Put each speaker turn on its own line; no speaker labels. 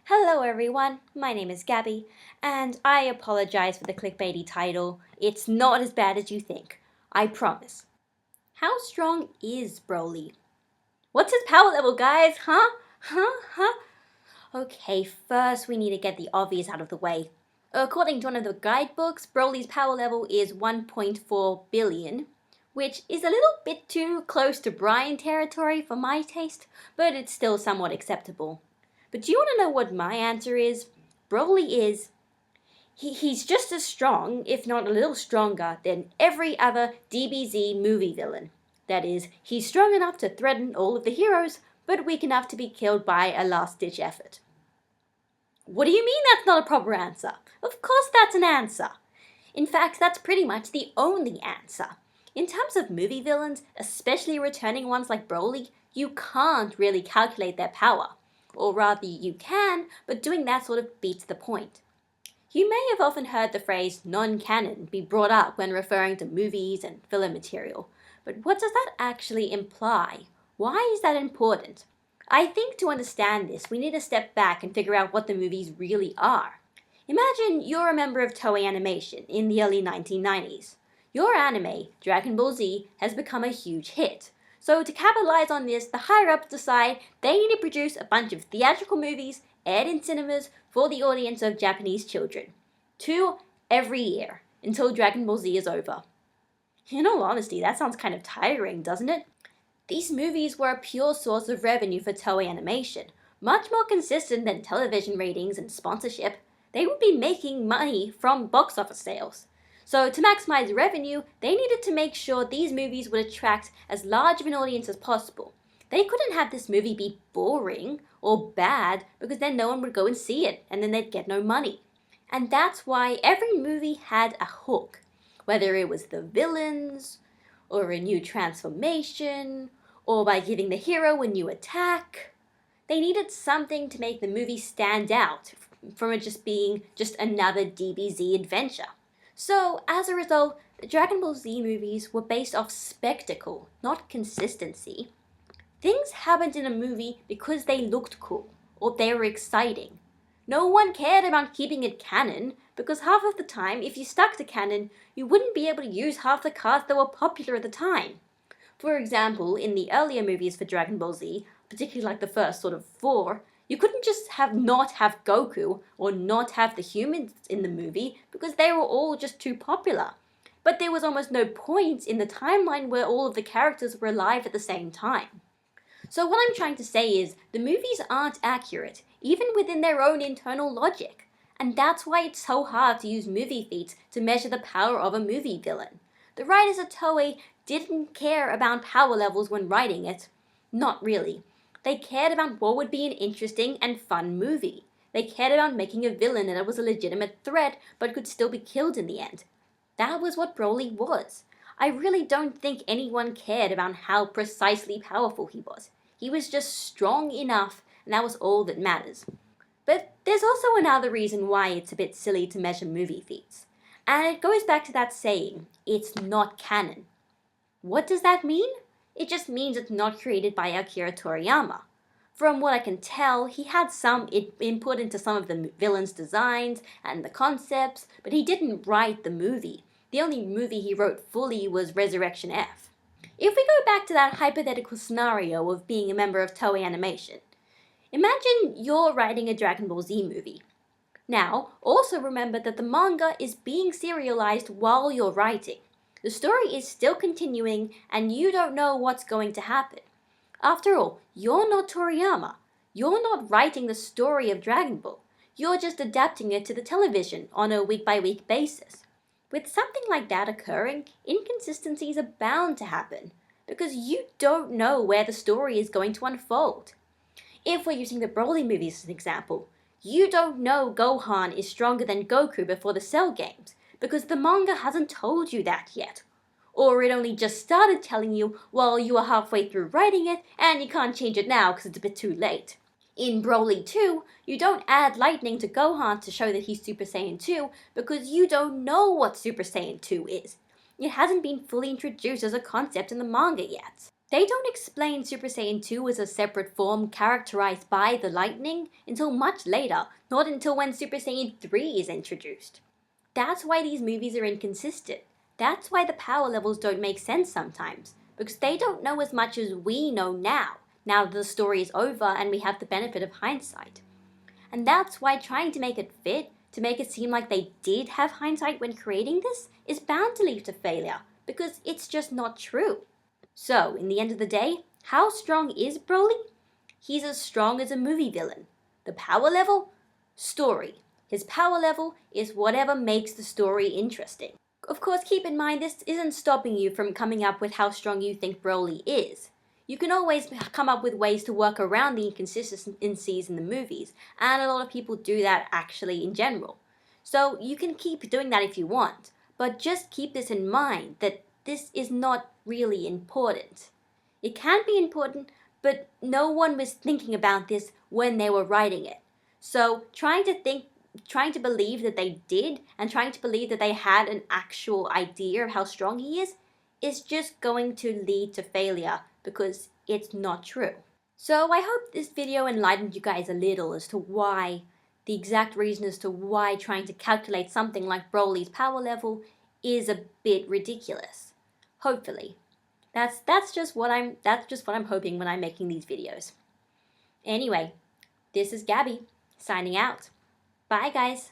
Hello everyone, my name is Gabby, and I apologize for the clickbaity title. It's not as bad as you think, I promise. How strong is Broly? What's his power level, guys? Huh? Okay, first we need to get the obvious out of the way. According to one of the guidebooks, Broly's power level is 1.4 billion, which is a little bit too close to Brian territory for my taste, but it's still somewhat acceptable. But do you want to know what my answer is? Broly is. He's just as strong, if not a little stronger, than every other DBZ movie villain. That is, he's strong enough to threaten all of the heroes, but weak enough to be killed by a last-ditch effort. What do you mean that's not a proper answer? Of course that's an answer. In fact, that's pretty much the only answer. In terms of movie villains, especially returning ones like Broly, you can't really calculate their power. Or rather, you can, but doing that sort of beats the point. You may have often heard the phrase non-canon be brought up when referring to movies and film material, but what does that actually imply? Why is that important? I think to understand this, we need to step back and figure out what the movies really are. Imagine you're a member of Toei Animation in the early 1990s. Your anime, Dragon Ball Z, has become a huge hit. So to capitalize on this, the higher-ups decide they need to produce a bunch of theatrical movies aired in cinemas for the audience of Japanese children. 2 every year, until Dragon Ball Z is over. In all honesty, that sounds kind of tiring, doesn't it? These movies were a pure source of revenue for Toei Animation, much more consistent than television ratings and sponsorship. They would be making money from box office sales. So to maximize revenue, they needed to make sure these movies would attract as large of an audience as possible. They couldn't have this movie be boring or bad because then no one would go and see it and then they'd get no money. And that's why every movie had a hook, whether it was the villains, or a new transformation, or by giving the hero a new attack. They needed something to make the movie stand out from it just being just another DBZ adventure. So, as a result, the Dragon Ball Z movies were based off spectacle, not consistency. Things happened in a movie because they looked cool, or they were exciting. No one cared about keeping it canon, because half of the time, if you stuck to canon, you wouldn't be able to use half the cards that were popular at the time. For example, in the earlier movies for Dragon Ball Z, particularly like the first sort of 4, you couldn't just not have Goku or not have the humans in the movie because they were all just too popular. But there was almost no point in the timeline where all of the characters were alive at the same time. So what I'm trying to say is, the movies aren't accurate, even within their own internal logic. And that's why it's so hard to use movie feats to measure the power of a movie villain. The writers at Toei didn't care about power levels when writing it. Not really. They cared about what would be an interesting and fun movie. They cared about making a villain that was a legitimate threat but could still be killed in the end. That was what Broly was. I really don't think anyone cared about how precisely powerful he was. He was just strong enough, and that was all that matters. But there's also another reason why it's a bit silly to measure movie feats. And it goes back to that saying, it's not canon. What does that mean? It just means it's not created by Akira Toriyama. From what I can tell, he had some input into some of the villains' designs and the concepts, but he didn't write the movie. The only movie he wrote fully was Resurrection F. If we go back to that hypothetical scenario of being a member of Toei Animation, imagine you're writing a Dragon Ball Z movie. Now, also remember that the manga is being serialized while you're writing. The story is still continuing, and you don't know what's going to happen. After all, you're not Toriyama. You're not writing the story of Dragon Ball. You're just adapting it to the television on a week-by-week basis. With something like that occurring, inconsistencies are bound to happen, because you don't know where the story is going to unfold. If we're using the Broly movies as an example, you don't know Gohan is stronger than Goku before the Cell games, because the manga hasn't told you that yet. Or it only just started telling you while you are halfway through writing it, and you can't change it now because it's a bit too late. In Broly 2, you don't add lightning to Gohan to show that he's Super Saiyan 2 because you don't know what Super Saiyan 2 is. It hasn't been fully introduced as a concept in the manga yet. They don't explain Super Saiyan 2 as a separate form characterized by the lightning until much later, not until when Super Saiyan 3 is introduced. That's why these movies are inconsistent. That's why the power levels don't make sense sometimes, because they don't know as much as we know now that the story is over and we have the benefit of hindsight. And that's why trying to make it fit, to make it seem like they did have hindsight when creating this, is bound to lead to failure, because it's just not true. So, in the end of the day, how strong is Broly? He's as strong as a movie villain. The power level? Story. His power level is whatever makes the story interesting. Of course, keep in mind this isn't stopping you from coming up with how strong you think Broly is. You can always come up with ways to work around the inconsistencies in the movies, and a lot of people do that actually in general. So you can keep doing that if you want, but just keep this in mind that this is not really important. It can be important, but no one was thinking about this when they were writing it. So trying to believe that they did and trying to believe that they had an actual idea of how strong he is just going to lead to failure because it's not true. So I hope this video enlightened you guys a little as to why, the exact reason as to why trying to calculate something like Broly's power level is a bit ridiculous. Hopefully. That's just what I'm hoping when I'm making these videos. Anyway, this is Gabby signing out. Bye guys.